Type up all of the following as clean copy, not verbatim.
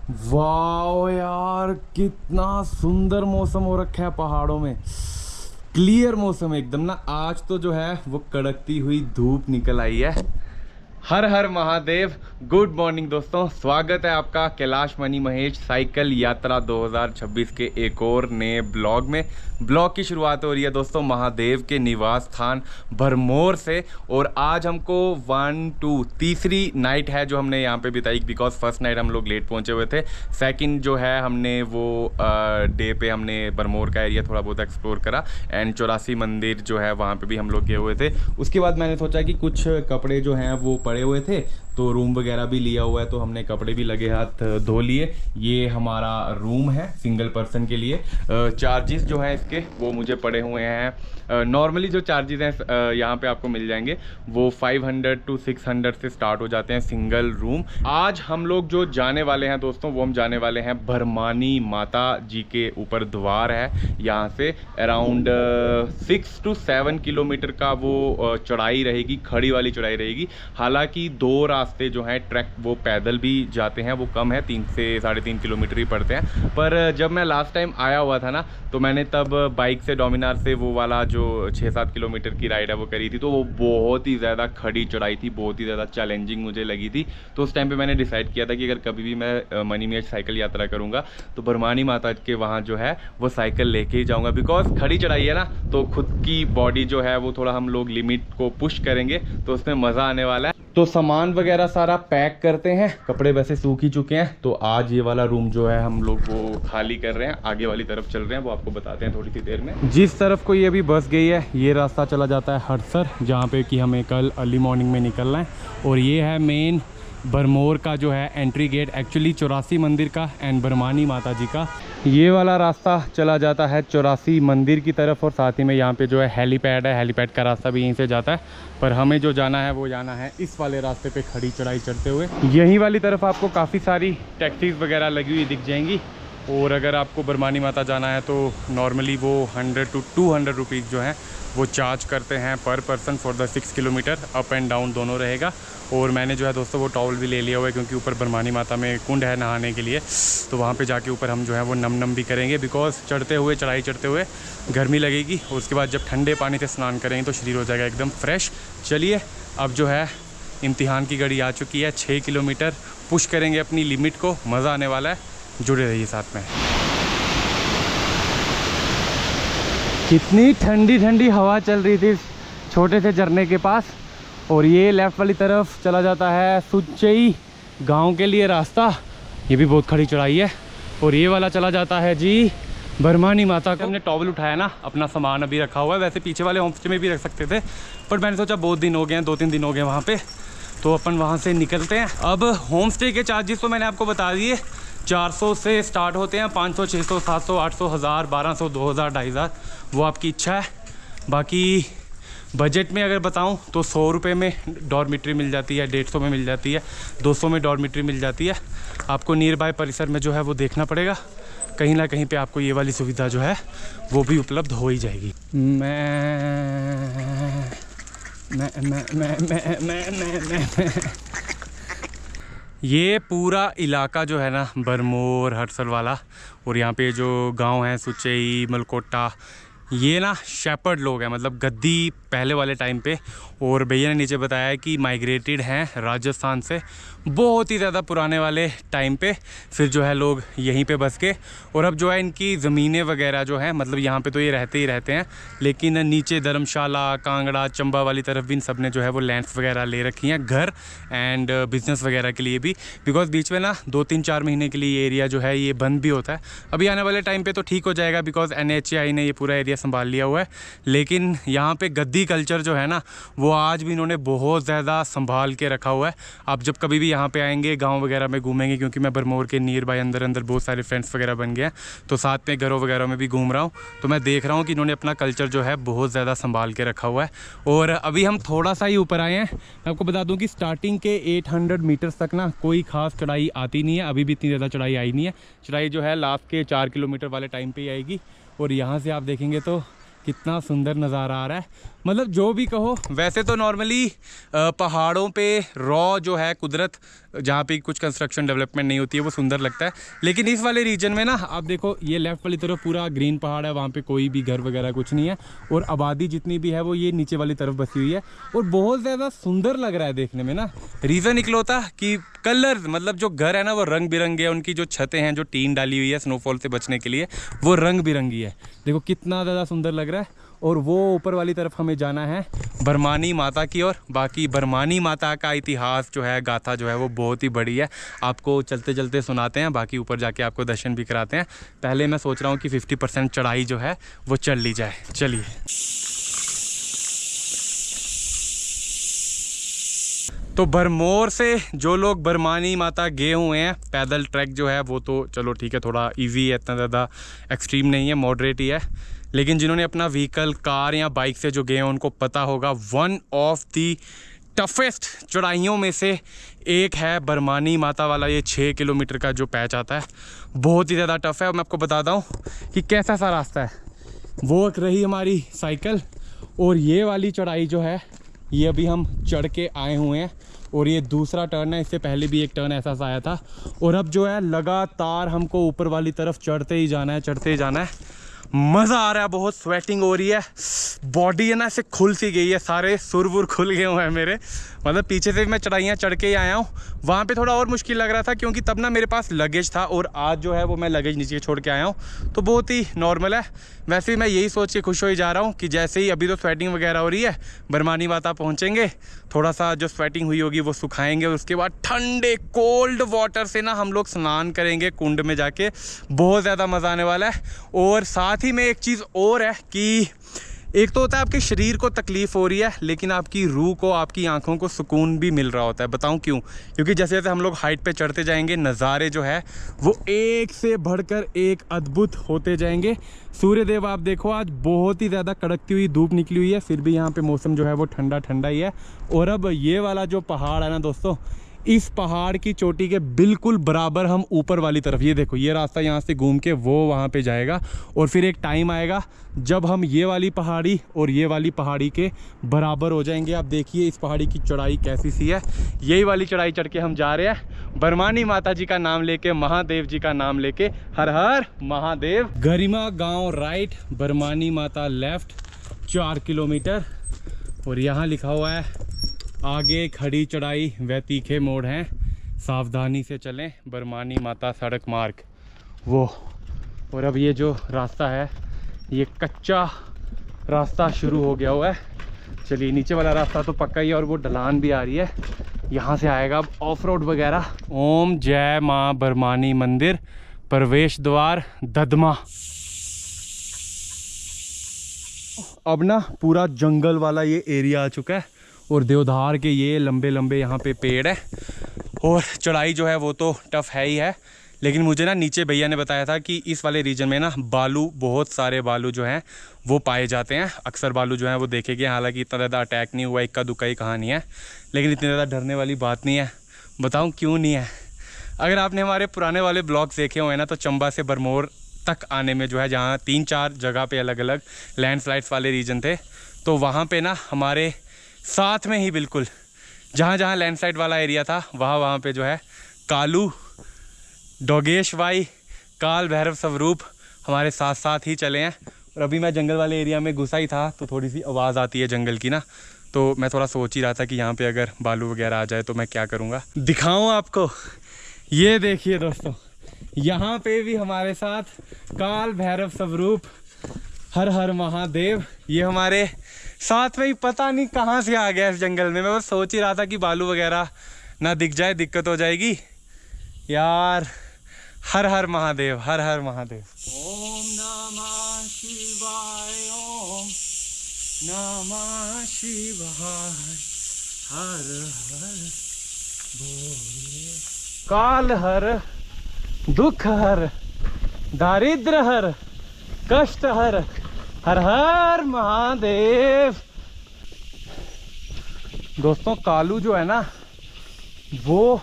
वाह यार, कितना सुंदर मौसम हो रखा है पहाड़ों में। क्लियर मौसम है एकदम ना। आज तो जो है वो कड़कती हुई धूप निकल आई है। हर हर महादेव। गुड मॉर्निंग दोस्तों, स्वागत है आपका कैलाश मनी महेश साइकिल यात्रा 2026 के एक और नए ब्लॉग में। ब्लॉग की शुरुआत हो रही है दोस्तों महादेव के निवास स्थान भरमौर से। और आज हमको तीसरी नाइट है जो हमने यहाँ पे बिताई, बिकॉज फर्स्ट नाइट हम लोग लेट पहुँचे हुए थे। सेकंड जो है हमने वो डे पे हमने भरमौर का एरिया थोड़ा बहुत एक्सप्लोर करा एंड 84 मंदिर जो है वहाँ पे भी हम लोग गए हुए थे। उसके बाद मैंने सोचा कि कुछ कपड़े जो हैं वो पड़े हुए थे, तो रूम वगैरह भी लिया हुआ है, तो हमने कपड़े भी लगे हाथ धो लिए। ये हमारा रूम है सिंगल पर्सन के लिए। चार्जेस जो है इसके वो मुझे पड़े हुए हैं। नॉर्मली जो चार्जेस हैं यहाँ पे आपको मिल जाएंगे वो 500 to 600 से स्टार्ट हो जाते हैं सिंगल रूम। आज हम लोग जो जाने वाले हैं दोस्तों वो हम जाने वाले हैं भरमानी माता जी के ऊपर द्वार है। यहाँ से अराउंड 6 to 7 किलोमीटर का वो चढ़ाई रहेगी, खड़ी वाली चढ़ाई रहेगी। हालांकि दो रास्ते जो हैं ट्रैक वो पैदल भी जाते हैं, वो कम है, 3 से 3.5 किलोमीटर ही पड़ते हैं। पर जब मैं लास्ट टाइम आया हुआ था ना, तो मैंने तब बाइक से डोमिनार से वो वाला जो 6-7 किलोमीटर की राइड है वो करी थी, तो वो बहुत ही ज़्यादा खड़ी चढ़ाई थी, बहुत ही ज़्यादा चैलेंजिंग मुझे लगी थी। तो उस टाइम पे मैंने डिसाइड किया था कि अगर कभी भी मैं मनी महेश साइकिल यात्रा करूँगा तो भरमानी माता के वहाँ जो है वो साइकिल लेके ही जाऊँगा। बिकॉज खड़ी चढ़ाई है ना, तो खुद की बॉडी जो है वो थोड़ा हम लोग लिमिट को पुश करेंगे, तो उसमें मज़ा आने वाला है। तो सामान वगैरह सारा पैक करते हैं, कपड़े वैसे सूख ही चुके हैं, तो आज ये वाला रूम जो है हम लोग वो खाली कर रहे हैं, आगे वाली तरफ चल रहे हैं, वो आपको बताते हैं थोड़ी सी देर में। जिस तरफ को ये अभी बस गई है ये रास्ता चला जाता है हड़सर, जहाँ पे कि हमें कल अर्ली मॉर्निंग में निकलना है। और ये है मेन भरमौर का जो है एंट्री गेट, एक्चुअली 84 मंदिर का एंड भरमानी माता जी का। ये वाला रास्ता चला जाता है 84 मंदिर की तरफ, और साथ ही में यहाँ पे जो है हेलीपैड है, हेलीपैड का रास्ता भी यहीं से जाता है। पर हमें जो जाना है वो जाना है इस वाले रास्ते पे खड़ी चढ़ाई चढ़ते हुए। यहीं वाली तरफ आपको काफ़ी सारी टैक्सीज वगैरह लगी हुई दिख जाएंगी। और अगर आपको भरमानी माता जाना है तो नॉर्मली वो 100 to 200 रुपीज़ जो हैं वो चार्ज करते हैं पर person for the 6 kilometre, up and down दोनों रहेगा। और मैंने जो है दोस्तों वो टॉवल भी ले लिया हुआ है, क्योंकि ऊपर भरमानी माता में कुंड है नहाने के लिए, तो वहाँ पे जाके ऊपर हम जो है वो नम भी करेंगे। बिकॉज चढ़ाई चढ़ते हुए गर्मी लगेगी, और उसके बाद जब ठंडे पानी से स्नान करेंगे तो शरीर हो जाएगा एकदम फ्रेश। चलिए अब जो है इम्तिहान की घड़ी आ चुकी है, 6 किलोमीटर पुश करेंगे अपनी लिमिट को, मज़ा आने वाला है, जुड़े रहिए साथ में। कितनी ठंडी ठंडी हवा चल रही थी छोटे से झरने के पास। और ये लेफ़्ट वाली तरफ चला जाता है सुचई गांव के लिए रास्ता, ये भी बहुत खड़ी चढ़ाई है। और ये वाला चला जाता है जी भरमानी माता का। हमने टॉवल उठाया ना, अपना सामान अभी रखा हुआ है, वैसे पीछे वाले होम स्टे में भी रख सकते थे, पर मैंने सोचा बहुत दिन हो गए हैं, 2-3 दिन हो गए वहाँ पे, तो अपन वहाँ से निकलते हैं। अब होम स्टे के चार्जेस तो मैंने आपको बता दिए, 400 से स्टार्ट होते हैं, 500, 600, 700, 800, 1000, 1200, 2000, 2500, वो आपकी इच्छा है। बाकी बजट में अगर बताऊं तो 100 रुपये में डॉर्मिट्री मिल जाती है, 150 में मिल जाती है, 200 में डॉर्मिट्री मिल जाती है। आपको नियर बाय परिसर में जो है वो देखना पड़ेगा, कहीं ना कहीं पे आपको ये वाली सुविधा जो है वो भी उपलब्ध हो ही जाएगी। ये पूरा इलाका जो है ना भरमौर हड़सर वाला, और यहाँ पे जो गांव है सुचई मलकोटा, ये ना शेपर्ड लोग हैं, मतलब गद्दी पहले वाले टाइम पे। और भैया ने नीचे बताया कि माइग्रेटेड हैं राजस्थान से, बहुत ही ज़्यादा पुराने वाले टाइम पे, फिर जो है लोग यहीं पे बस के। और अब जो है इनकी ज़मीनें वगैरह जो हैं, मतलब यहाँ पे तो ये रहते ही रहते हैं, लेकिन नीचे धर्मशाला, कांगड़ा, चंबा वाली तरफ भी इन सब ने जो है वो लैंड्स वगैरह ले रखी हैं, घर एंड बिजनेस वगैरह के लिए भी। बिकॉज बीच में ना 2-3-4 महीने के लिए ये एरिया जो है ये बंद भी होता है। अभी आने वाले टाइम पर तो ठीक हो जाएगा, बिकॉज NHAI ने ये पूरा एरिया संभाल लिया हुआ है। लेकिन यहाँ पे गद्दी कल्चर जो है ना वो आज भी इन्होंने बहुत ज़्यादा संभाल के रखा हुआ है। आप जब कभी भी यहाँ पे आएंगे गांव वगैरह में घूमेंगे, क्योंकि मैं भरमौर के नियर बाय अंदर बहुत सारे फ्रेंड्स वगैरह बन गए हैं, तो साथ में घरों वगैरह में भी घूम रहा हूँ, तो मैं देख रहा हूँ कि इन्होंने अपना कल्चर जो है बहुत ज़्यादा संभाल के रखा हुआ है। और अभी हम थोड़ा सा ही ऊपर आए हैं। मैं आपको बता दूँ कि स्टार्टिंग के 800 मीटर्स तक ना कोई खास चढ़ाई आती नहीं है, अभी भी इतनी ज़्यादा चढ़ाई आई नहीं है। चढ़ाई जो है लास्ट के 4 किलोमीटर वाले टाइम पर ही आएगी। और यहाँ से आप देखेंगे तो कितना सुंदर नज़ारा आ रहा है। मतलब जो भी कहो, वैसे तो नॉर्मली पहाड़ों पे रॉ जो है कुदरत, जहाँ पे कुछ कंस्ट्रक्शन डेवलपमेंट नहीं होती है, वो सुंदर लगता है। लेकिन इस वाले रीजन में ना आप देखो, ये लेफ्ट वाली तरफ पूरा ग्रीन पहाड़ है, वहाँ पे कोई भी घर वगैरह कुछ नहीं है, और आबादी जितनी भी है वो ये नीचे वाली तरफ बसी हुई है, और बहुत ज़्यादा सुंदर लग रहा है देखने में ना। रीज़न इकलौता कि कलर, मतलब जो घर है ना वो रंग बिरंगे, उनकी जो छतें हैं, जो टीन डाली हुई है स्नोफॉल से बचने के लिए, वो रंग बिरंगी है। देखो कितना ज़्यादा सुंदर लग रहा है। और वो ऊपर वाली तरफ हमें जाना है बरमानी माता की ओर। बाकी बरमानी माता का इतिहास जो है, गाथा जो है, वो बहुत ही बड़ी है। आपको चलते चलते सुनाते हैं, बाकी ऊपर जाके आपको दर्शन भी कराते हैं। पहले मैं सोच रहा हूँ कि 50% चढ़ाई जो है वो चढ़ ली जाए। चलिए। तो भरमौर से जो लोग बरमानी माता गए हुए हैं, पैदल ट्रैक जो है वो तो चलो ठीक है, थोड़ा इजी है, इतना ज़्यादा एक्सट्रीम नहीं है, मॉडरेट ही है। लेकिन जिन्होंने अपना व्हीकल, कार या बाइक से जो गए हैं, उनको पता होगा वन ऑफ दी टफेस्ट चढ़ाइयों में से एक है बरमानी माता वाला ये 6 किलोमीटर का जो पैच आता है, बहुत ही ज़्यादा टफ है। और मैं आपको बताता हूँ कि कैसा सा रास्ता है। वो रही हमारी साइकिल, और ये वाली चढ़ाई जो है ये अभी हम चढ़ के आए हुए हैं, और ये दूसरा टर्न है। इससे पहले भी एक टर्न ऐसा सा आया था, और अब जो है लगातार हमको ऊपर वाली तरफ चढ़ते ही जाना है, चढ़ते ही जाना है। मज़ा आ रहा है, बहुत स्वेटिंग हो रही है, बॉडी है ना ऐसे खुल सी गई है, सारे सुर वुर खुल गए हुए हैं मेरे। मतलब पीछे से मैं चढ़ाइयाँ चढ़ के ही आया हूँ, वहाँ पे थोड़ा और मुश्किल लग रहा था क्योंकि तब ना मेरे पास लगेज था, और आज जो है वो मैं लगेज नीचे छोड़ के आया हूँ, तो बहुत ही नॉर्मल है। वैसे ही मैं यही सोच के खुश हो ही जा रहा हूँ कि जैसे ही अभी तो स्वेटिंग वगैरह हो रही है, बरमानी माता पहुँचेंगे, थोड़ा सा जो स्वेटिंग हुई होगी वो सुखाएंगे, उसके बाद ठंडे कोल्ड वाटर से ना हम लोग स्नान करेंगे कुंड में जाके, बहुत ज़्यादा मज़ा आने वाला है। और साथ ही में एक चीज़ और है कि एक तो होता है आपके शरीर को तकलीफ़ हो रही है, लेकिन आपकी रूह को, आपकी आंखों को सुकून भी मिल रहा होता है। बताऊं क्यों? क्योंकि जैसे जैसे हम लोग हाइट पे चढ़ते जाएंगे, नज़ारे जो है वो एक से बढ़कर एक अद्भुत होते जाएंगे। सूर्यदेव आप देखो, आज बहुत ही ज़्यादा कड़कती हुई धूप निकली हुई है, फिर भी यहाँ पे मौसम जो है वो ठंडा ठंडा ही है। और अब ये वाला जो पहाड़ है ना दोस्तों, इस पहाड़ की चोटी के बिल्कुल बराबर हम ऊपर वाली तरफ, ये देखो ये रास्ता यहाँ से घूम के वो वहाँ पे जाएगा, और फिर एक टाइम आएगा जब हम ये वाली पहाड़ी और ये वाली पहाड़ी के बराबर हो जाएंगे। आप देखिए इस पहाड़ी की चढ़ाई कैसी सी है। यही वाली चढ़ाई चढ़ के हम जा रहे हैं, बरमानी माता जी का नाम लेके, महादेव जी का नाम लेके। हर हर महादेव। गरिमा गाँव राइट, बरमानी माता लेफ्ट, 4 किलोमीटर। और यहाँ लिखा हुआ है आगे खड़ी चढ़ाई व तीखे मोड़ हैं, सावधानी से चलें, बरमानी माता सड़क मार्ग वो। और अब ये जो रास्ता है ये कच्चा रास्ता शुरू हो गया हुआ है। चलिए, नीचे वाला रास्ता तो पक्का ही है, और वो ढलान भी आ रही है, यहाँ से आएगा अब ऑफ रोड वगैरह। ओम जय माँ बरमानी मंदिर, प्रवेश द्वार ददमा। अब ना पूरा जंगल वाला ये एरिया आ चुका है, और देवदार के ये लंबे लंबे यहाँ पे पेड़ है, और चढ़ाई जो है वो तो टफ है ही है। लेकिन मुझे ना नीचे भैया ने बताया था कि इस वाले रीजन में ना बालू, बहुत सारे बालू जो हैं वो पाए जाते हैं। अक्सर बालू जो हैं वो देखे गए, हालांकि इतना ज़्यादा अटैक नहीं हुआ, इक्का दुक्का ही कहानी है, लेकिन इतनी ज़्यादा डरने वाली बात नहीं है। बताऊँ क्यों नहीं है? अगर आपने हमारे पुराने वाले ब्लॉग्स देखे हुए हैं ना, तो चंबा से भरमौर तक आने में जो है, जहाँ 3-4 जगह पे अलग अलग लैंडस्लाइड्स वाले रीजन थे, तो वहाँ पे ना हमारे साथ में ही बिल्कुल जहाँ जहाँ लैंडस्लाइड वाला एरिया था, वहाँ पे जो है कालू, डोगेश भाई, काल भैरव स्वरूप हमारे साथ साथ ही चले हैं। और अभी मैं जंगल वाले एरिया में घुसा ही था, तो थोड़ी सी आवाज़ आती है जंगल की ना, तो मैं थोड़ा सोच ही रहा था कि यहाँ पे अगर बालू वगैरह आ जाए तो मैं क्या करूँगा। दिखाऊँ आपको? ये देखिए दोस्तों, यहाँ पे भी हमारे साथ काल भैरव स्वरूप, हर हर महादेव, ये हमारे साथ में ही पता नहीं कहाँ से आ गया इस जंगल में। मैं बस सोच ही रहा था कि बालू वगैरह ना दिख जाए, दिक्कत हो जाएगी यार। हर हर महादेव, हर हर महादेव। ओम नमः शिवाय, ओम नमः शिवाय, हर हर बोले। काल हर, दुख हर, दारिद्र हर, कष्ट हर, हर हर महादेव। दोस्तों कालू जो है ना, वो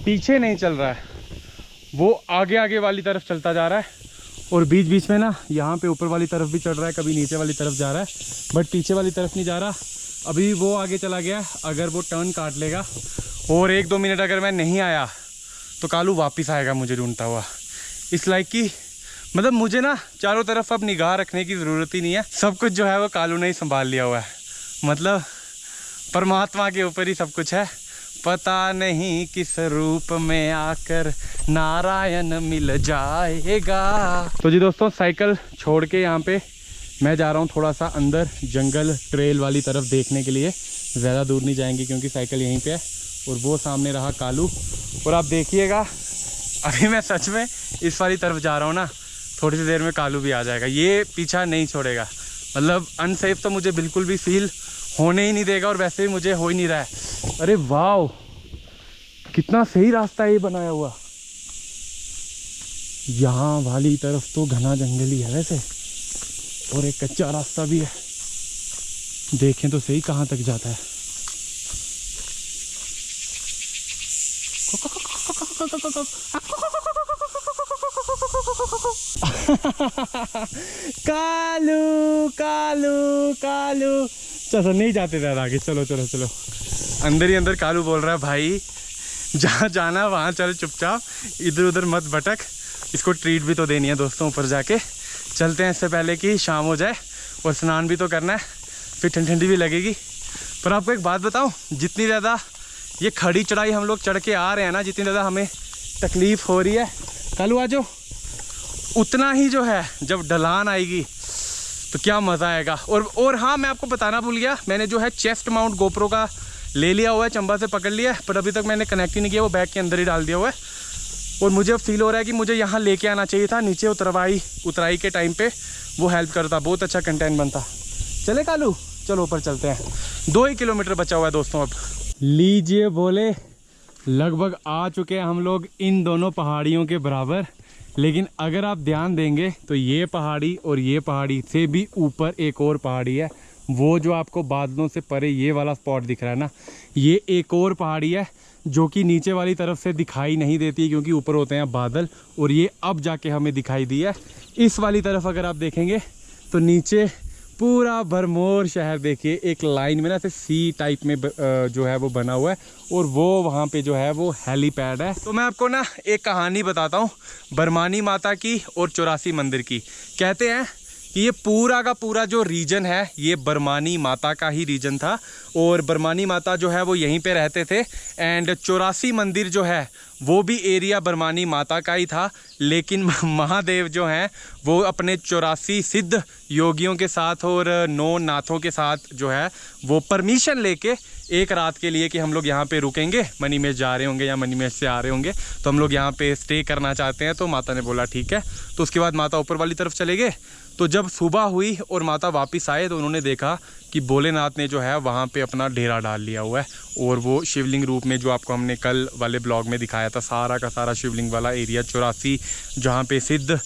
पीछे नहीं चल रहा है, वो आगे आगे वाली तरफ चलता जा रहा है, और बीच बीच में ना यहाँ पे ऊपर वाली तरफ भी चढ़ रहा है, कभी नीचे वाली तरफ जा रहा है, बट पीछे वाली तरफ नहीं जा रहा। अभी वो आगे चला गया, अगर वो टर्न काट लेगा और 1-2 मिनट अगर मैं नहीं आया तो कालू वापस आएगा मुझे ढूंढता हुआ। इस लाइक कि मतलब मुझे ना चारों तरफ अब निगाह रखने की ज़रूरत ही नहीं है, सब कुछ जो है वो कालू ने ही संभाल लिया हुआ है। मतलब परमात्मा के ऊपर ही सब कुछ है। पता नहीं किस रूप में आकर नारायण मिल जाएगा। तो जी दोस्तों, साइकिल छोड़ के यहाँ पे मैं जा रहा हूँ थोड़ा सा अंदर जंगल ट्रेल वाली तरफ देखने के लिए। ज़्यादा दूर नहीं जाएंगे क्योंकि साइकिल यहीं पे है। और वो सामने रहा कालू। और आप देखिएगा, अभी मैं सच में इस वाली तरफ जा रहा हूँ ना, थोड़ी सी देर में कालू भी आ जाएगा। ये पीछा नहीं छोड़ेगा। मतलब अनसेफ तो मुझे बिल्कुल भी फील होने ही नहीं देगा, और वैसे भी मुझे हो ही नहीं रहा है। अरे वाह, कितना सही रास्ता है ये बनाया हुआ। यहाँ वाली तरफ तो घना जंगल ही है वैसे, और एक कच्चा रास्ता भी है। देखें तो सही कहाँ तक जाता है। कालू कालू कालू, चलो नहीं जाते थे आगे, चलो चलो चलो। अंदर ही अंदर कालू बोल रहा है, भाई जहाँ जाना वहाँ चल, चुपचाप इधर उधर मत भटक। इसको ट्रीट भी तो देनी है दोस्तों, ऊपर जाके चलते हैं इससे पहले कि शाम हो जाए, और स्नान भी तो करना है, फिर ठंडी ठंडी भी लगेगी। पर आपको एक बात बताऊं, जितनी ज़्यादा ये खड़ी चढ़ाई हम लोग चढ़ के आ रहे हैं ना, जितनी ज़्यादा हमें तकलीफ़ हो रही है, कालू आ जाओ, उतना ही जो है जब ढलान आएगी तो क्या मज़ा आएगा। और हाँ, मैं आपको बताना भूल गया, मैंने जो है चेस्ट माउंट गोप्रो का ले लिया हुआ है, चंबा से पकड़ लिया है, पर अभी तक मैंने कनेक्ट ही नहीं किया, वो बैग के अंदर ही डाल दिया हुआ है। और मुझे फील हो रहा है कि मुझे यहाँ लेके आना चाहिए था, नीचे उतराई के टाइम पे वो हेल्प करता, बहुत अच्छा कंटेंट बनता। चले कालू, चलो ऊपर चलते हैं। 2 ही किलोमीटर बचा हुआ है दोस्तों अब। लीजिए बोले, लगभग आ चुके हैं हम लोग इन दोनों पहाड़ियों के बराबर। लेकिन अगर आप ध्यान देंगे तो ये पहाड़ी और ये पहाड़ी से भी ऊपर एक और पहाड़ी है। वो जो आपको बादलों से परे ये वाला स्पॉट दिख रहा है ना, ये एक और पहाड़ी है जो कि नीचे वाली तरफ से दिखाई नहीं देती क्योंकि ऊपर होते हैं बादल, और ये अब जाके हमें दिखाई दी है। इस वाली तरफ अगर आप देखेंगे तो नीचे पूरा भरमौर शहर देखिए, एक लाइन में ना से सी टाइप में जो है वो बना हुआ है, और वो वहाँ पे जो है वो हेलीपैड है। तो मैं आपको ना एक कहानी बताता हूँ बरमानी माता की और 84 मंदिर की। कहते हैं कि ये पूरा का पूरा जो रीजन है ये बरमानी माता का ही रीजन था, और बरमानी माता जो है वो यहीं पे रहते थे। एंड 84 मंदिर जो है वो भी एरिया बरमानी माता का ही था। लेकिन महादेव जो हैं वो अपने 84 सिद्ध योगियों के साथ और 9 नाथों के साथ जो है वो परमिशन लेके एक रात के लिए कि हम लोग यहाँ पे रुकेंगे, मणिमहेश जा रहे होंगे या मणिमहेश से आ रहे होंगे, तो हम लोग यहाँ पे स्टे करना चाहते हैं। तो माता ने बोला ठीक है। तो उसके बाद माता ऊपर वाली तरफ चले गए। तो जब सुबह हुई और माता वापस आए तो उन्होंने देखा कि भोलेनाथ ने जो है वहाँ पे अपना डेरा डाल लिया हुआ है, और वो शिवलिंग रूप में जो आपको हमने कल वाले ब्लॉग में दिखाया था, सारा का सारा शिवलिंग वाला एरिया 84 जहाँ पे सिद्ध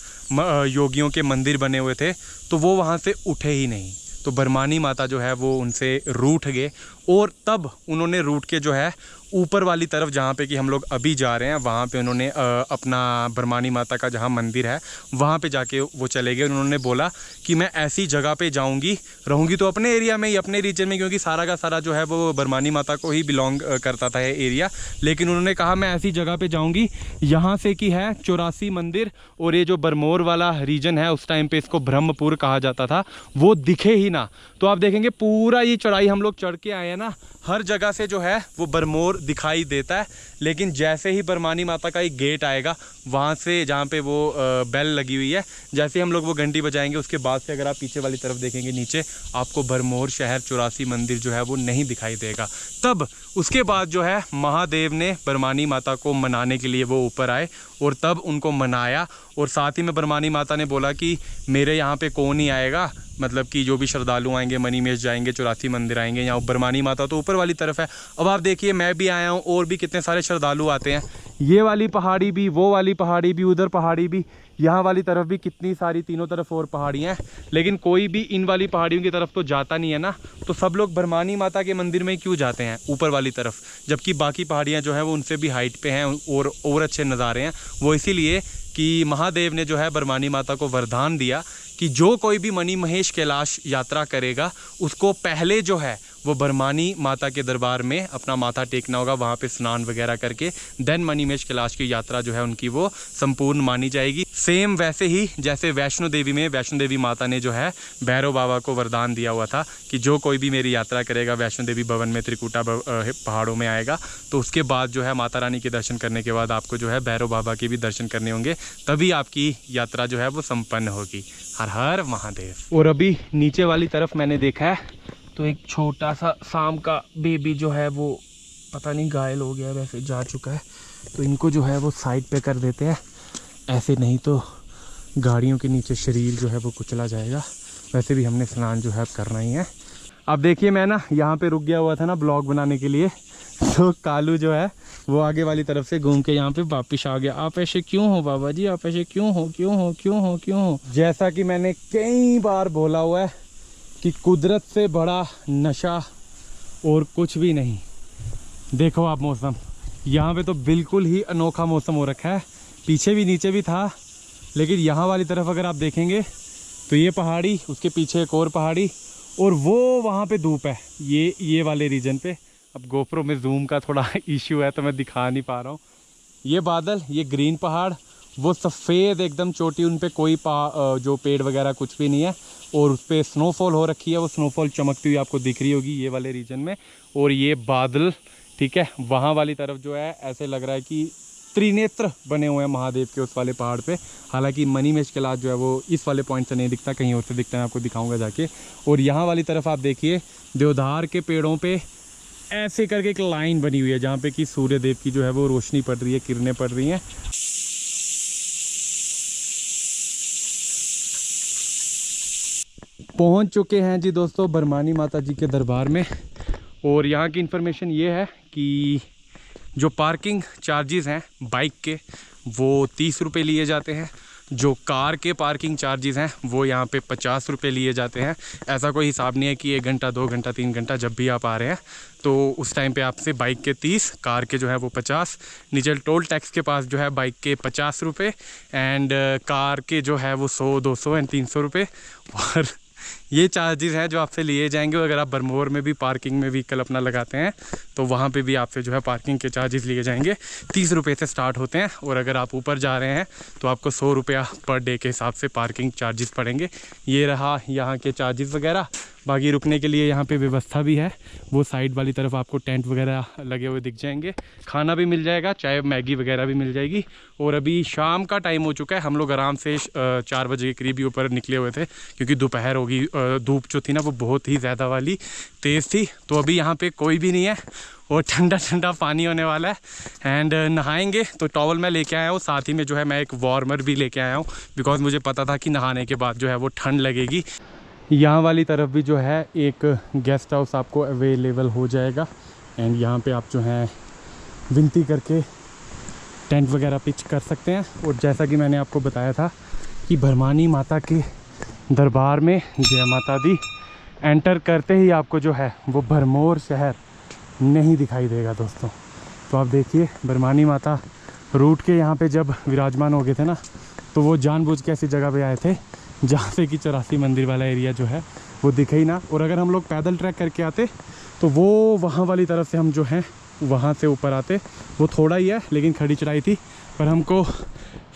योगियों के मंदिर बने हुए थे, तो वो वहाँ से उठे ही नहीं। तो बरमानी माता जो है वो उनसे रूठ गए, और तब उन्होंने रूठ के जो है ऊपर वाली तरफ जहाँ पे कि हम लोग अभी जा रहे हैं वहाँ पे उन्होंने अपना बरमानी माता का जहाँ मंदिर है वहाँ पे जाके वो चले गए। उन्होंने बोला कि मैं ऐसी जगह पे जाऊँगी, रहूँगी तो अपने एरिया में ही, अपने रीजन में, क्योंकि सारा का सारा जो है वो बरमानी माता को ही बिलोंग करता था ये एरिया। लेकिन उन्होंने कहा मैं ऐसी जगह पे जाऊँगी यहाँ से कि है 84 मंदिर, और ये जो बरमौर वाला रीजन है उस टाइम पे इसको ब्रह्मपुर कहा जाता था, वो दिखे ही ना। तो आप देखेंगे पूरा ये चढ़ाई हम लोग चढ़ के आए हैं ना, हर जगह से जो है वो बरमौर दिखाई देता है। लेकिन जैसे ही बरमानी माता का एक गेट आएगा वहाँ से जहाँ पे वो बेल लगी हुई है, जैसे हम लोग वो घंटी बजाएंगे उसके बाद से अगर आप पीछे वाली तरफ देखेंगे नीचे आपको बरमौर शहर 84 मंदिर जो है वो नहीं दिखाई देगा। तब उसके बाद जो है महादेव ने बरमानी माता को मनाने के लिए वो ऊपर आए, और तब उनको मनाया। और साथ ही में बरमानी माता ने बोला कि मेरे यहाँ पे कौन ही आएगा, मतलब कि जो भी श्रद्धालु आएंगे मणिमहेश जाएंगे, 84 मंदिर आएंगे, यहाँ बरमानी माता तो ऊपर वाली तरफ है। अब आप देखिए मैं भी आया हूँ और भी कितने सारे श्रद्धालु आते हैं, ये वाली पहाड़ी भी, वो वाली पहाड़ी भी, उधर पहाड़ी भी, यहाँ वाली तरफ भी कितनी सारी, तीनों तरफ और पहाड़ियाँ हैं। लेकिन कोई भी इन वाली पहाड़ियों की तरफ तो जाता नहीं है ना, तो सब लोग बरमानी माता के मंदिर में क्यों जाते हैं ऊपर वाली तरफ, जबकि बाकी पहाड़ियाँ जो हैं वो उनसे भी हाइट पे हैं और अच्छे नज़ारे हैं। वो इसीलिए कि महादेव ने जो है बरमानी माता को वरदान दिया कि जो कोई भी मणि महेश कैलाश यात्रा करेगा उसको पहले जो है वो बरमानी माता के दरबार में अपना माथा टेकना होगा, वहाँ पे स्नान वगैरह करके देन मणि महेश कैलाश की यात्रा जो है उनकी वो संपूर्ण मानी जाएगी। सेम वैसे ही जैसे वैष्णो देवी में वैष्णो देवी माता ने जो है भैरव बाबा को वरदान दिया हुआ था कि जो कोई भी मेरी यात्रा करेगा वैष्णो देवी भवन में त्रिकुटा पहाड़ों में आएगा तो उसके बाद जो है माता रानी के दर्शन करने के बाद आपको जो है भैरव बाबा के भी दर्शन करने होंगे, तभी आपकी यात्रा जो है वो संपन्न होगी। हर हर महादेव। और अभी नीचे वाली तरफ मैंने देखा है तो एक छोटा सा शाम का बेबी जो है वो पता नहीं घायल हो गया है, वैसे जा चुका है, तो इनको जो है वो साइड पे कर देते हैं, ऐसे नहीं तो गाड़ियों के नीचे शरीर जो है वो कुचला जाएगा। वैसे भी हमने स्नान जो है अब करना ही है। अब देखिए मैं ना यहाँ पे रुक गया हुआ था ना ब्लॉग बनाने के लिए, तो कालू जो है वो आगे वाली तरफ से घूम के यहाँ पे वापिस आ गया। आप ऐसे क्यों हो बाबा जी, आप ऐसे क्यों हो? जैसा कि मैंने कई बार बोला हुआ है कि कुदरत से बड़ा नशा और कुछ भी नहीं। देखो आप मौसम यहाँ पे तो बिल्कुल ही अनोखा मौसम हो रखा है। पीछे भी नीचे भी था, लेकिन यहाँ वाली तरफ अगर आप देखेंगे तो ये पहाड़ी, उसके पीछे एक और पहाड़ी, और वो वहाँ पे धूप है ये वाले रीजन पे। अब गोप्रो में जूम का थोड़ा इश्यू है तो मैं दिखा नहीं पा रहा हूँ। ये बादल, ये ग्रीन पहाड़, वो सफ़ेद एकदम चोटी, उन पे कोई जो पेड़ वगैरह कुछ भी नहीं है, और उस पर स्नोफॉल हो रखी है। वो स्नोफॉल चमकती हुई आपको दिख रही होगी ये वाले रीजन में। और ये बादल, ठीक है, वहाँ वाली तरफ जो है ऐसे लग रहा है कि त्रिनेत्र बने हुए हैं महादेव के उस वाले पहाड़ पे। हालांकि मणि महेश कैलाश जो है वो इस वाले पॉइंट से नहीं दिखता, कहीं और से दिखता है, आपको दिखाऊंगा जाके। और यहाँ वाली तरफ आप देखिए देवदार के पेड़ों पे ऐसे करके एक लाइन बनी हुई है जहाँ पे कि सूर्य देव की जो है वो रोशनी पड़ रही है, किरणें पड़ रही हैं। पहुँच चुके हैं जी दोस्तों बरमानी माता जी के दरबार में। और यहाँ की इन्फॉर्मेशन ये है कि जो पार्किंग चार्जेस हैं बाइक के वो 30 रुपये लिए जाते हैं, जो कार के पार्किंग चार्जेस हैं वो यहाँ पे 50 रुपये लिए जाते हैं। ऐसा कोई हिसाब नहीं है कि 1 घंटा 2 घंटा 3 घंटा जब भी आप आ रहे हैं तो उस टाइम पे आपसे बाइक के 30, कार के जो है वो 50। नीचे टोल टैक्स के पास जो है बाइक के 50 रुपये एंड कार के जो है वो 100 200 एंड 300 रुपये। और ये चार्जेस हैं जो आपसे लिए जाएंगे। अगर आप बरमोर में भी पार्किंग में व्हीकल अपना लगाते हैं तो वहाँ पे भी आपसे जो है पार्किंग के चार्जेस लिए जाएंगे। 30 रुपये से स्टार्ट होते हैं, और अगर आप ऊपर जा रहे हैं तो आपको 100 रुपया पर डे के हिसाब से पार्किंग चार्जेस पड़ेंगे। ये रहा यहाँ के चार्जेस वगैरह। बाकी रुकने के लिए यहाँ पे व्यवस्था भी है, वो साइड वाली तरफ आपको टेंट वगैरह लगे हुए दिख जाएंगे, खाना भी मिल जाएगा, चाय मैगी वगैरह भी मिल जाएगी। और अभी शाम का टाइम हो चुका है, हम लोग आराम से 4 बजे के करीब ही ऊपर निकले हुए थे, क्योंकि दोपहर होगी, धूप जो थी ना वो बहुत ही ज़्यादा वाली तेज़ थी। तो अभी यहाँ पे कोई भी नहीं है और ठंडा ठंडा पानी होने वाला है एंड नहाएंगे। तो टॉवल मैं लेके आया हूँ, साथ ही में जो है मैं एक वार्मर भी लेके आया हूँ, बिकॉज मुझे पता था कि नहाने के बाद जो है वो ठंड लगेगी। यहाँ वाली तरफ भी जो है एक गेस्ट हाउस आपको अवेलेबल हो जाएगा एंड यहाँ पे आप जो है विनती करके टेंट वगैरह पिच कर सकते हैं। और जैसा कि मैंने आपको बताया था कि बरमानी माता के दरबार में जय माता दी एंटर करते ही आपको जो है वो भरमौर शहर नहीं दिखाई देगा दोस्तों। तो आप देखिए बरमानी माता रूट के यहाँ पे जब विराजमान हो गए थे ना, तो वो जानबूझ के ऐसी जगह पे आए थे जहाँ से कि 84 मंदिर वाला एरिया जो है वो दिखे ही ना। और अगर हम लोग पैदल ट्रैक करके आते तो वो वहाँ वाली तरफ से हम जो हैं वहाँ से ऊपर आते। वो थोड़ा ही है लेकिन खड़ी चढ़ाई थी, पर हमको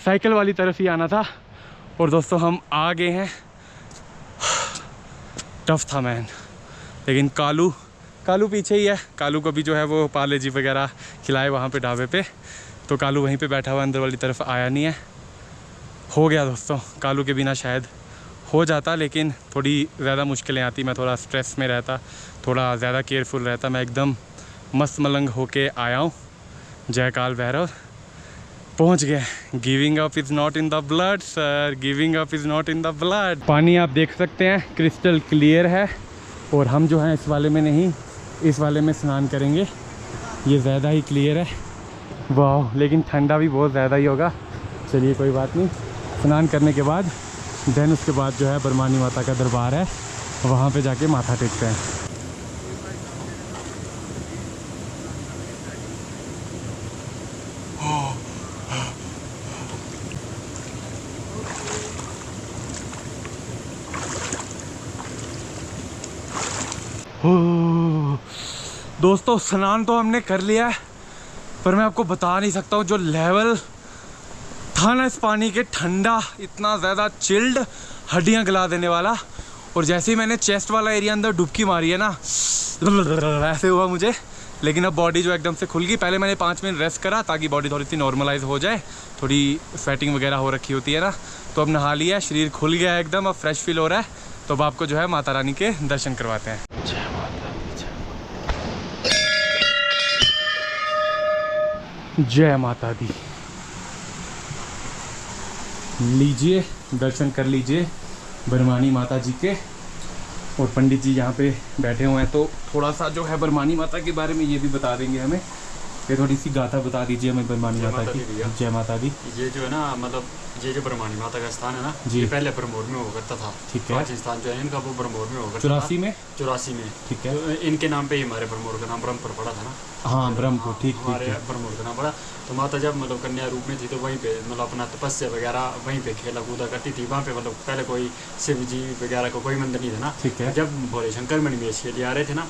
साइकिल वाली तरफ ही आना था। और दोस्तों हम आ गए हैं। टफ था मैन, लेकिन कालू पीछे ही है। कालू को भी जो है वो पाले जी वगैरह खिलाए वहाँ पे ढाबे पे, तो कालू वहीं पे बैठा हुआ, अंदर वाली तरफ आया नहीं है। हो गया दोस्तों, कालू के बिना शायद हो जाता, लेकिन थोड़ी ज़्यादा मुश्किलें आती। मैं थोड़ा स्ट्रेस में रहता, थोड़ा ज़्यादा केयरफुल रहता। मैं एकदम मस्त मलंग होके आया हूँ। जय काल भैरव। पहुँच गए। Giving up is not in the blood sir, giving up is not in the blood. पानी आप देख सकते हैं क्रिस्टल क्लियर है, और हम जो हैं इस वाले में नहीं, इस वाले में स्नान करेंगे। ये ज़्यादा ही क्लियर है, वाह, लेकिन ठंडा भी बहुत ज़्यादा ही होगा। चलिए कोई बात नहीं, स्नान करने के बाद देन उसके बाद जो है बरमानी माता का दरबार है, वहाँ पे जाके माथा टेकते हैं। दोस्तों स्नान तो हमने कर लिया है, पर मैं आपको बता नहीं सकता हूँ जो लेवल था ना इस पानी के, ठंडा, इतना ज़्यादा चिल्ड, हड्डियाँ गला देने वाला। और जैसे ही मैंने चेस्ट वाला एरिया अंदर डुबकी मारी है ना, ऐसे हुआ मुझे। लेकिन अब बॉडी जो एकदम से खुल गई। पहले मैंने 5 मिनट रेस्ट करा ताकि बॉडी थोड़ी सी नॉर्मलाइज हो जाए, थोड़ी स्वेटिंग वगैरह हो रखी होती है ना। तो अब नहा लिया, शरीर खुल गया है एकदम, अब फ्रेश फील हो रहा है। तो अब आपको जो है माता रानी के दर्शन करवाते हैं। जय माता दी, जय माता दी। लीजिए दर्शन कर लीजिए बरमानी माता जी के। और पंडित जी यहाँ पे बैठे हुए हैं, तो थोड़ा सा जो है बरमानी माता के बारे में ये भी बता देंगे हमें। ये थोड़ी सी गाथा बता दीजिए हमें बरमानी माता की। जय माता दी। ये जो है ना, मतलब ये जो बरमानी माता का स्थान है ना, ये पहले ब्रह्मोर में हुआ करता था। ठीक है। प्राचीन स्थान जो है इनका वो ब्रह्मोर में हुआ करता था। 84 में। ठीक है। तो इनके नाम पे ही हमारे ब्रह्मोर का नाम ब्रह्मपुर पड़ा था ना। हाँ, ब्रह्मपुर। ठीक, हमारे ब्रह्मोर का नाम पड़ा। तो माता जब मतलब कन्या रूप में थी तो वहीं पे मतलब अपना तपस्या वगैरह वहीं पे खेला कूदा करती थी। वहाँ पे मतलब पहले कोई शिव जी वगैरह को कोई मंदिर नहीं था ना। ठीक है। जब भोले शंकर मणिमेश के लिए आ रहे थे ना,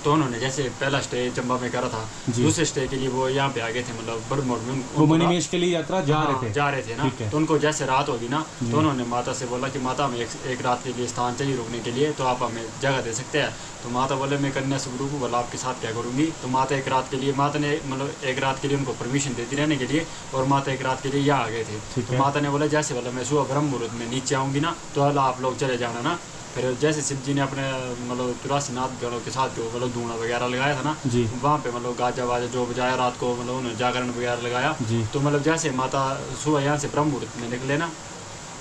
तो उन्होंने जैसे पहला स्टे चंबा में करा था, दूसरे स्टे के लिए वो यहाँ पे आ गए थे, मतलब ब्रह्मोर में। वो मणिमेश के लिए यात्रा जा रहे थे ना। तो उनको जैसे रात होगी ना, तो उन्होंने माता से बोला कि माता हमें एक रात के लिए स्थान चाहिए रुकने के लिए, तो आप हमें जगह दे सकते हैं। तो माता बोले मैं कन्या स्वरूप हूँ, बोला आपके साथ क्या करूँगी। तो माता एक रात के लिए, माता ने मतलब एक रात के लिए उनको परमिशन देती रहने के लिए, और माता एक रात के लिए यहाँ आ गए थे। तो माता ने बोला जैसे बोला मैं सुबह ब्रह्म मुहूर्त में नीचे आऊँगी ना, तो आप लोग चले जाना ना। फिर जैसे शिव जी ने अपने मतलब 84 नाथ गणों के साथ जो मतलब धूना वगैरह लगाया था ना, वहाँ पे मतलब गाजा वाजा जो बजाया रात को, मतलब उन्होंने जागरण वगैरह लगाया। तो मतलब जैसे माता सुबह यहाँ से ब्रह्म मुहूर्त में निकले ना,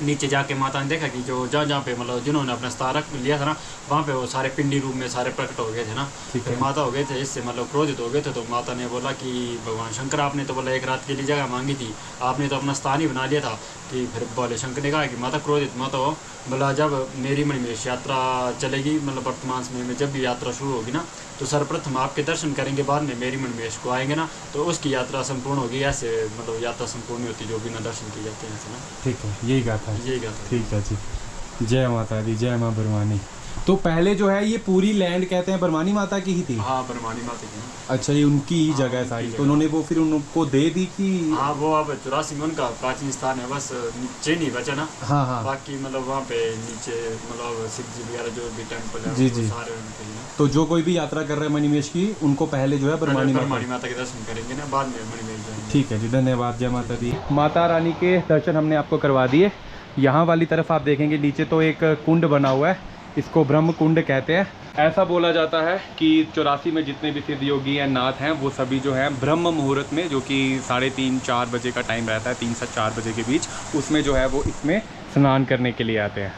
नीचे जाके माता ने देखा कि जो जहाँ पे मतलब जिन्होंने अपना स्थान रख लिया था ना, वहाँ पे वो सारे पिंडी रूप में सारे प्रकट हो गए थे ना। फिर माता हो गए थे, इससे मतलब क्रोधित हो गए थे। तो माता ने बोला कि भगवान शंकर आपने तो बोला एक रात के लिए जगह मांगी थी, आपने तो अपना स्थान ही बना लिया था। कि फिर बोले शंकर ने कहा कि माता क्रोधित मत हो, बोला जब मेरी मणिमेश यात्रा चलेगी, मतलब वर्तमान समय में जब भी यात्रा शुरू होगी ना, तो सर्वप्रथम आपके दर्शन करेंगे, बाद में मेरी मणिमेश को आएंगे ना, तो उसकी यात्रा संपूर्ण होगी। ऐसे मतलब यात्रा संपूर्ण होती जो बिना दर्शन किए जाते हैं ऐसे ना। ठीक है, यही गाथा है। यही गाथा। ठीक है जी। जय माता दी, जय माँ बरमानी। तो पहले जो है ये पूरी लैंड कहते हैं बरमानी माता की ही थी। हाँ, बरमानी माता की। अच्छा, ये उनकी ही जगह है सारी। तो उन्होंने वो फिर उनको दे दी कि हाँ, वो अब 84 में उनका प्राचीन स्थान है, बस नीचे नहीं बचा ना। हाँ हाँ। बाकी मतलब वहाँ पे नीचे मतलब शिव जी वगैरह जो भी टेम्पल है, जी सारे उनके ही। तो जो कोई भी यात्रा कर रहे हैं मणिमेश की, उनको पहले जो है बरमानी माता के दर्शन करेंगे ना, बाद में मणिमेश जाएंगे। ठीक है जी, धन्यवाद। जय माता दी। माता रानी के दर्शन हमने आपको करवा दिए। यहाँ वाली तरफ आप देखेंगे नीचे तो एक कुंड बना हुआ है, इसको ब्रह्म कुंड कहते हैं। ऐसा बोला जाता है कि 84 में जितने भी सिद्ध योगी या नाथ हैं, वो सभी जो हैं ब्रह्म मुहूर्त में, जो कि 3:30-4 बजे का टाइम रहता है, 3 से 4 बजे के बीच, उसमें जो है वो इसमें स्नान करने के लिए आते हैं।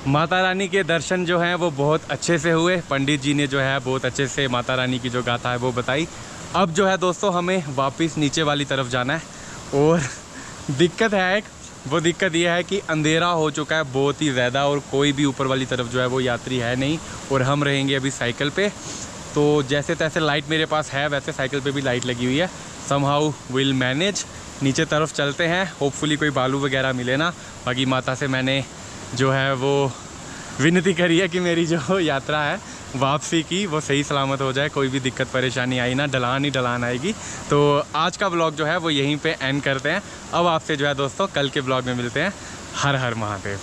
माता रानी के दर्शन जो हैं वो बहुत अच्छे से हुए। पंडित जी ने जो है बहुत अच्छे से माता रानी की जो गाथा है वो बताई। अब जो है दोस्तों हमें वापस नीचे वाली तरफ जाना है, और दिक्कत है एक, वो दिक्कत ये है कि अंधेरा हो चुका है बहुत ही ज़्यादा, और कोई भी ऊपर वाली तरफ जो है वो यात्री है नहीं, और हम रहेंगे अभी साइकिल पे। तो जैसे तैसे लाइट मेरे पास है, वैसे साइकिल पे भी लाइट लगी हुई है। Somehow will manage. नीचे तरफ चलते हैं, होपफुली कोई बालू वगैरह मिले ना। बाकी माता से मैंने जो है वो विनती करी है कि मेरी जो यात्रा है वापसी की, वो सही सलामत हो जाए, कोई भी दिक्कत परेशानी आई ना, ढलान ही ढलान आएगी। तो आज का ब्लॉग जो है वो यहीं पे एंड करते हैं। अब आपसे जो है दोस्तों कल के ब्लॉग में मिलते हैं। हर हर महादेव।